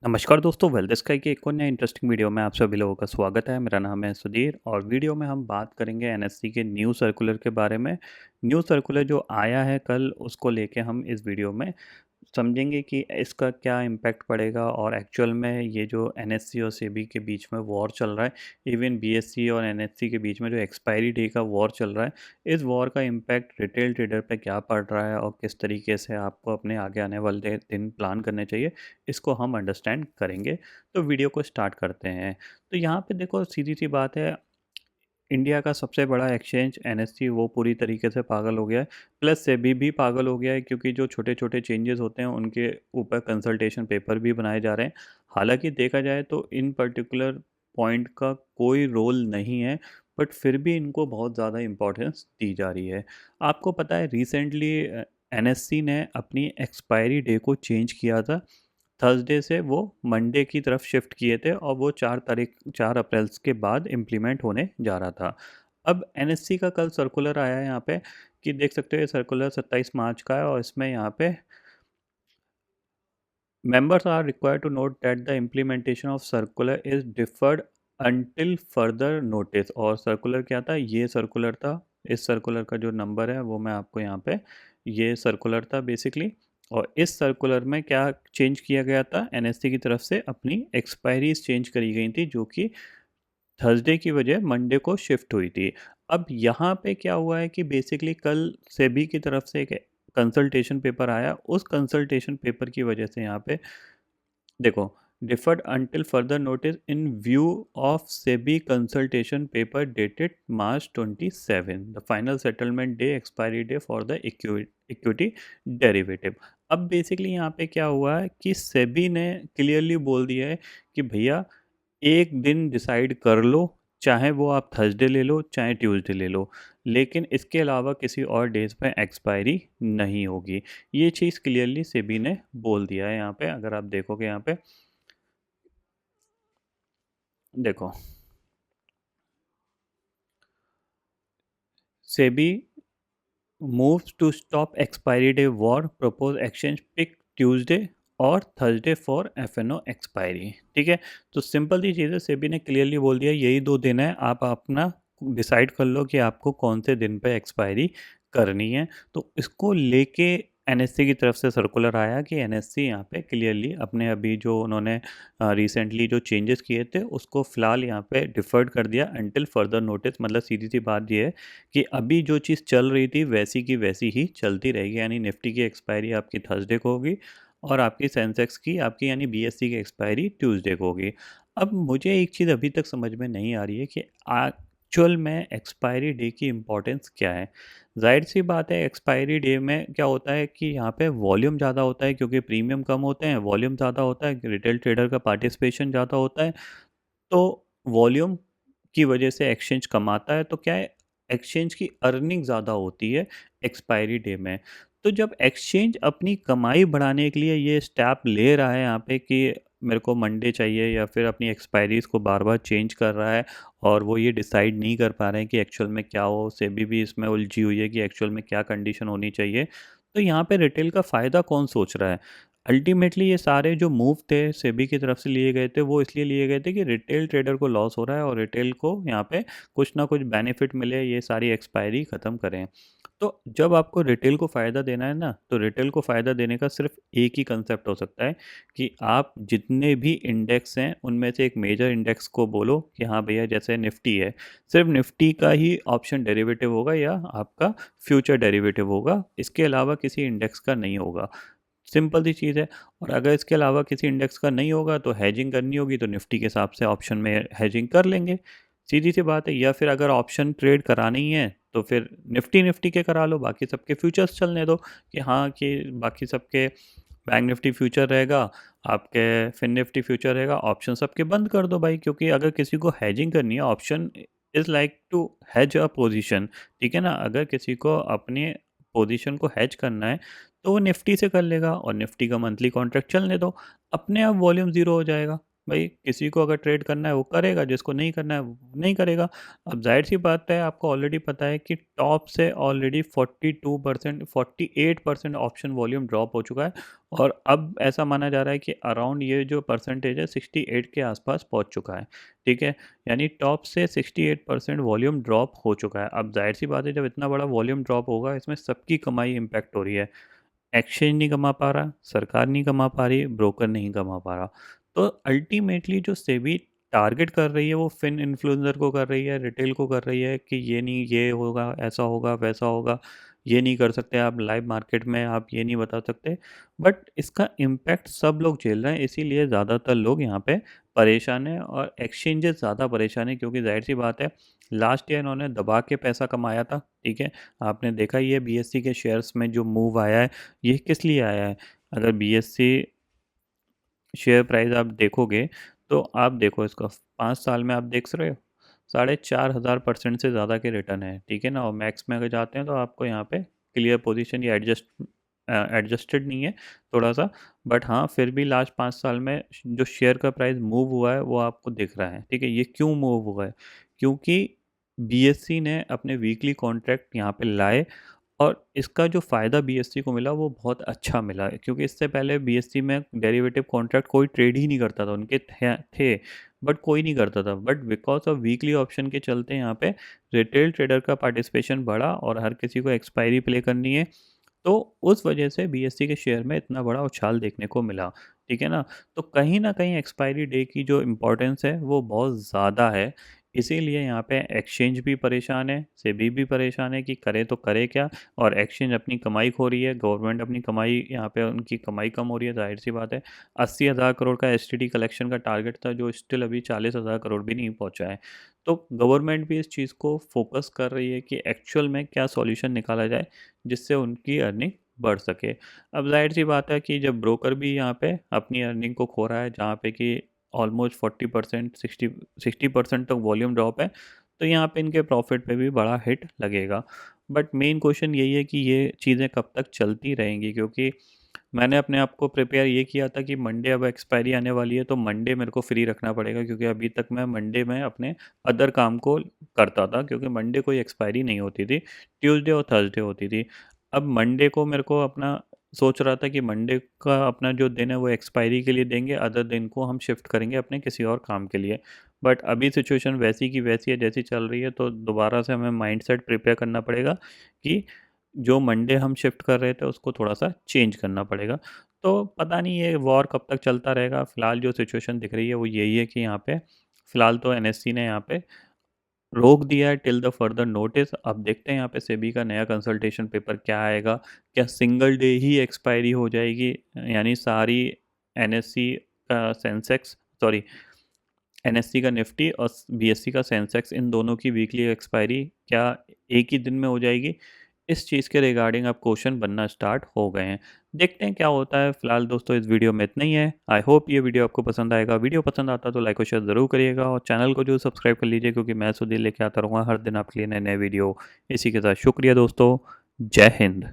नमस्कार दोस्तों, well sky के एक और नए इंटरेस्टिंग वीडियो में आप सभी लोगों का स्वागत है। मेरा नाम है सुधीर और वीडियो में हम बात करेंगे एनएससी के न्यू सर्कुलर के बारे में। न्यू सर्कुलर जो आया है कल, उसको लेके हम इस वीडियो में समझेंगे कि इसका क्या इम्पैक्ट पड़ेगा और एक्चुअल में ये जो एनएससी और सेबी के बीच में वॉर चल रहा है, इवन बीएससी और एनएससी के बीच में जो एक्सपायरी डे का वॉर चल रहा है, इस वॉर का इम्पैक्ट रिटेल ट्रेडर पे क्या पड़ रहा है और किस तरीके से आपको अपने आगे आने वाले दिन प्लान करने चाहिए, इसको हम अंडरस्टैंड करेंगे। तो वीडियो को स्टार्ट करते हैं। तो यहाँ पे देखो, सीधी सी बात है, इंडिया का सबसे बड़ा एक्सचेंज एनएससी वो पूरी तरीके से पागल हो गया है। प्लस सेबी भी पागल हो गया है, क्योंकि जो छोटे छोटे चेंजेस होते हैं उनके ऊपर कंसल्टेशन पेपर भी बनाए जा रहे हैं। हालांकि देखा जाए तो इन पर्टिकुलर पॉइंट का कोई रोल नहीं है, बट फिर भी इनको बहुत ज़्यादा इम्पोर्टेंस दी जा रही है। आपको पता है, रिसेंटली एनएससी ने अपनी एक्सपायरी डे को चेंज किया था। थर्सडे से वो मंडे की तरफ शिफ्ट किए थे और वो 4 अप्रैल के बाद इम्प्लीमेंट होने जा रहा था। अब एनएससी का कल सर्कुलर आया है यहाँ पे, कि देख सकते हो ये सर्कुलर 27 मार्च का है और इसमें यहाँ पे members are required to note that the implementation of circular is deferred until further notice। और सर्कुलर क्या था, ये सर्कुलर था। इस सर्कुलर का जो नंबर है वो मैं आपको यहाँ पे, ये सर्कुलर था बेसिकली। और इस सर्कुलर में क्या चेंज किया गया था, एनएससी की तरफ से अपनी एक्सपायरीज चेंज करी गई थी, जो कि थर्सडे की वजह मंडे को शिफ्ट हुई थी। अब यहाँ पे क्या हुआ है कि बेसिकली कल सेबी की तरफ से एक कंसल्टेशन पेपर आया। उस कंसल्टेशन पेपर की वजह से यहाँ पे देखो, deferred until further notice in view of SEBI consultation paper dated March 27, the final settlement day, expiry day for the equity derivative. अब बेसिकली यहाँ पे क्या हुआ है कि सेबी ने क्लियरली बोल दिया है कि भैया, एक दिन डिसाइड कर लो, चाहे वो आप थर्सडे ले लो चाहे ट्यूसडे ले लो, लेकिन इसके अलावा किसी और डेज पे एक्सपायरी नहीं होगी। ये चीज़ क्लियरली सेबी ने बोल दिया है। यहाँ पे अगर आप देखोगे, यहाँ पे देखो, SEBI moves to stop expiry day war, propose exchange pick Tuesday और थर्सडे फॉर एफएनओ एक्सपायरी। ठीक है, तो सिंपल सी चीज़ है, सेबी ने क्लियरली बोल दिया यही 2 दिन है, आप अपना डिसाइड कर लो कि आपको कौन से दिन पे एक्सपायरी करनी है। तो इसको लेके एनएससी की तरफ से सर्कुलर आया कि एनएससी यहाँ पे क्लियरली अपने अभी जो उन्होंने रिसेंटली जो चेंजेस किए थे उसको फ़िलहाल यहाँ पे डिफर्ड कर दिया अंटिल फर्दर नोटिस। मतलब सीधी सी बात ये है कि अभी जो चीज़ चल रही थी वैसी की वैसी ही चलती रहेगी। यानी निफ्टी की एक्सपायरी आपकी थर्सडे को होगी और आपकी सेंसेक्स की, आपकी यानी बीएससी की एक्सपायरी ट्यूसडे को होगी। अब मुझे एक चीज़ अभी तक समझ में नहीं आ रही है कि एक्चुअल में एक्सपायरी डे की इम्पोर्टेंस क्या है। जाहिर सी बात है, एक्सपायरी डे में क्या होता है कि यहाँ पे वॉल्यूम ज़्यादा होता है, क्योंकि प्रीमियम कम होते हैं, वॉल्यूम ज़्यादा होता है, रिटेल ट्रेडर का पार्टिसिपेशन ज़्यादा होता है। तो वॉल्यूम की वजह से एक्सचेंज कमाता है, तो क्या है, एक्सचेंज की अर्निंग ज़्यादा होती है एक्सपायरी डे में। तो जब एक्सचेंज अपनी कमाई बढ़ाने के लिए ये स्टेप ले रहा है यहाँ पे कि मेरे को मंडे चाहिए, या फिर अपनी एक्सपायरीज को बार बार चेंज कर रहा है और वो ये डिसाइड नहीं कर पा रहे हैं कि एक्चुअल में क्या हो, सेबी भी इसमें उलझी हुई है कि एक्चुअल में क्या कंडीशन होनी चाहिए, तो यहाँ पे रिटेल का फ़ायदा कौन सोच रहा है। अल्टीमेटली ये सारे जो मूव थे सेबी की तरफ से लिए गए थे, वो इसलिए लिए गए थे कि रिटेल ट्रेडर को लॉस हो रहा है और रिटेल को यहाँ पे कुछ ना कुछ बेनिफिट मिले, ये सारी एक्सपायरी ख़त्म करें। तो जब आपको रिटेल को फ़ायदा देना है ना, तो रिटेल को फ़ायदा देने का सिर्फ एक ही कंसेप्ट हो सकता है कि आप जितने भी इंडेक्स हैं उनमें से एक मेजर इंडेक्स को बोलो कि हाँ भैया, जैसे निफ्टी है, सिर्फ निफ्टी का ही ऑप्शन डेरिवेटिव होगा या आपका फ्यूचर डेरिवेटिव होगा, इसके अलावा किसी इंडेक्स का नहीं होगा। सिंपल सी चीज़ है। और अगर इसके अलावा किसी इंडेक्स का नहीं होगा तो हैजिंग करनी होगी, तो निफ्टी के हिसाब से ऑप्शन में हैजिंग कर लेंगे। सीधी सी बात है। या फिर अगर ऑप्शन ट्रेड करानी ही है तो फिर निफ्टी निफ्टी के करा लो, बाकी सबके फ्यूचर्स चलने दो, कि हाँ कि बाकी सबके बैंक निफ्टी फ्यूचर रहेगा, आपके फिन निफ्टी फ्यूचर रहेगा, ऑप्शन सबके बंद कर दो भाई। क्योंकि अगर किसी को हैजिंग करनी है, option is like to hedge a position, ठीक है ना। अगर किसी को अपनी पोजीशन को हैज करना है तो वो निफ्टी से कर लेगा और निफ्टी का मंथली कॉन्ट्रैक्ट चलने दो, अपने आप वॉल्यूम ज़ीरो हो जाएगा। भाई किसी को अगर ट्रेड करना है वो करेगा, जिसको नहीं करना है वो नहीं करेगा। अब जाहिर सी बात है, आपको ऑलरेडी पता है कि टॉप से ऑलरेडी 42% 48% ऑप्शन वॉल्यूम ड्रॉप हो चुका है, और अब ऐसा माना जा रहा है कि अराउंड ये जो परसेंटेज है 68 के आसपास पहुंच चुका है। ठीक है, यानी टॉप से 68% वॉल्यूम ड्रॉप हो चुका है। अब जाहिर सी बात है, जब इतना बड़ा वॉल्यूम ड्रॉप होगा, इसमें सबकी कमाई इम्पैक्ट हो रही है। एक्सचेंज नहीं कमा पा रहा, सरकार नहीं कमा पा रही, ब्रोकर नहीं कमा पा रहा। तो अल्टीमेटली जो सेबी टारगेट कर रही है वो फिन इन्फ्लुएंसर को कर रही है, रिटेल को कर रही है कि ये नहीं, ये होगा, ऐसा होगा, वैसा होगा, ये नहीं कर सकते आप लाइव मार्केट में, आप ये नहीं बता सकते। बट इसका इम्पैक्ट सब लोग झेल रहे हैं, इसीलिए ज़्यादातर लोग यहाँ पे परेशान हैं, और एक्सचेंजेस ज़्यादा परेशान है, क्योंकि जाहिर सी बात है लास्ट ईयर इन्होंने दबा के पैसा कमाया था। ठीक है, आपने देखा ये बीएससी के शेयर्स में जो मूव आया है, ये किस लिए आया है? अगर बीएससी शेयर प्राइस आप देखोगे, तो आप देखो इसका 5 साल में आप देख रहे हो 4,500% से ज़्यादा के रिटर्न है। ठीक है ना, और मैक्स में अगर जाते हैं तो आपको यहाँ पे क्लियर पोजीशन, ये एडजस्टेड नहीं है थोड़ा सा, बट हाँ फिर भी लास्ट 5 साल में जो शेयर का प्राइस मूव हुआ है वो आपको दिख रहा है। ठीक है, ये क्यों मूव हुआ है? क्योंकि बीएससी ने अपने वीकली कॉन्ट्रैक्ट यहाँ पे लाए, और इसका जो फ़ायदा बीएससी को मिला वो बहुत अच्छा मिला है, क्योंकि इससे पहले बीएससी में डेरिवेटिव कॉन्ट्रैक्ट कोई ट्रेड ही नहीं करता था, उनके थे बट कोई नहीं करता था। But because of weekly option के चलते यहाँ पे रिटेल ट्रेडर का पार्टिसिपेशन बढ़ा, और हर किसी को एक्सपायरी प्ले करनी है, तो उस वजह से बीएससी के शेयर में इतना बड़ा उछाल देखने को मिला। ठीक है ना, तो कहीं ना कहीं एक्सपायरी डे की जो इम्पोर्टेंस है वो बहुत ज़्यादा है। इसीलिए यहाँ पे एक्सचेंज भी परेशान है, सेबी भी परेशान है कि करे तो करे क्या, और एक्सचेंज अपनी कमाई खो रही है, गवर्नमेंट अपनी कमाई, यहाँ पे उनकी कमाई कम हो रही है, जाहिर सी बात है। 80,000 करोड़ का एसटीडी कलेक्शन का टारगेट था, जो स्टिल अभी 40,000 करोड़ भी नहीं पहुँचा है। तो गवर्नमेंट भी इस चीज़ को फोकस कर रही है कि एक्चुअल में क्या सॉल्यूशन निकाला जाए जिससे उनकी अर्निंग बढ़ सके। अब जाहिर सी बात है कि जब ब्रोकर भी यहाँ पे अपनी अर्निंग को खो रहा है, जहाँ पे कि ऑलमोस्ट 40% 60% तक वॉल्यूम ड्रॉप है, तो यहाँ पे इनके प्रॉफिट पे भी बड़ा हिट लगेगा। बट मेन क्वेश्चन यही है कि ये चीज़ें कब तक चलती रहेंगी, क्योंकि मैंने अपने आप को प्रिपेयर ये किया था कि मंडे अब एक्सपायरी आने वाली है, तो मंडे मेरे को फ्री रखना पड़ेगा, क्योंकि अभी तक मैं मंडे में अपने अदर काम को करता था, क्योंकि मंडे कोई एक्सपायरी नहीं होती थी, ट्यूसडे और थर्सडे होती थी। अब मंडे को मेरे को अपना सोच रहा था कि मंडे का अपना जो दिन है वो एक्सपायरी के लिए देंगे, अदर दिन को हम शिफ्ट करेंगे अपने किसी और काम के लिए। बट अभी सिचुएशन वैसी की वैसी है जैसी चल रही है, तो दोबारा से हमें माइंडसेट प्रिपेयर करना पड़ेगा कि जो मंडे हम शिफ्ट कर रहे थे उसको थोड़ा सा चेंज करना पड़ेगा। तो पता नहीं ये वॉर कब तक चलता रहेगा। फ़िलहाल जो सिचुएशन दिख रही है वो यही है कि यहाँ पे फ़िलहाल तो एनएससी ने यहाँ पे रोक दिया है टिल द फर्दर नोटिस। अब देखते हैं यहाँ पे सेबी का नया कंसल्टेशन पेपर क्या आएगा। क्या सिंगल डे ही एक्सपायरी हो जाएगी, यानी सारी एनएससी का सेंसेक्स, सॉरी, एनएससी का निफ्टी और बीएससी का सेंसेक्स, इन दोनों की वीकली एक्सपायरी क्या एक ही दिन में हो जाएगी? इस चीज़ के रिगार्डिंग अब क्वेश्चन बनना स्टार्ट हो गए हैं। देखते हैं क्या होता है। फिलहाल दोस्तों इस वीडियो में इतना ही है। आई होप ये वीडियो आपको पसंद आएगा। वीडियो पसंद आता तो लाइक और शेयर ज़रूर करिएगा, और चैनल को जो सब्सक्राइब कर लीजिए, क्योंकि मैं सुधीर लेके आता रहूँगा हर दिन आपके लिए नए नए वीडियो। इसी के साथ शुक्रिया दोस्तों, जय हिंद।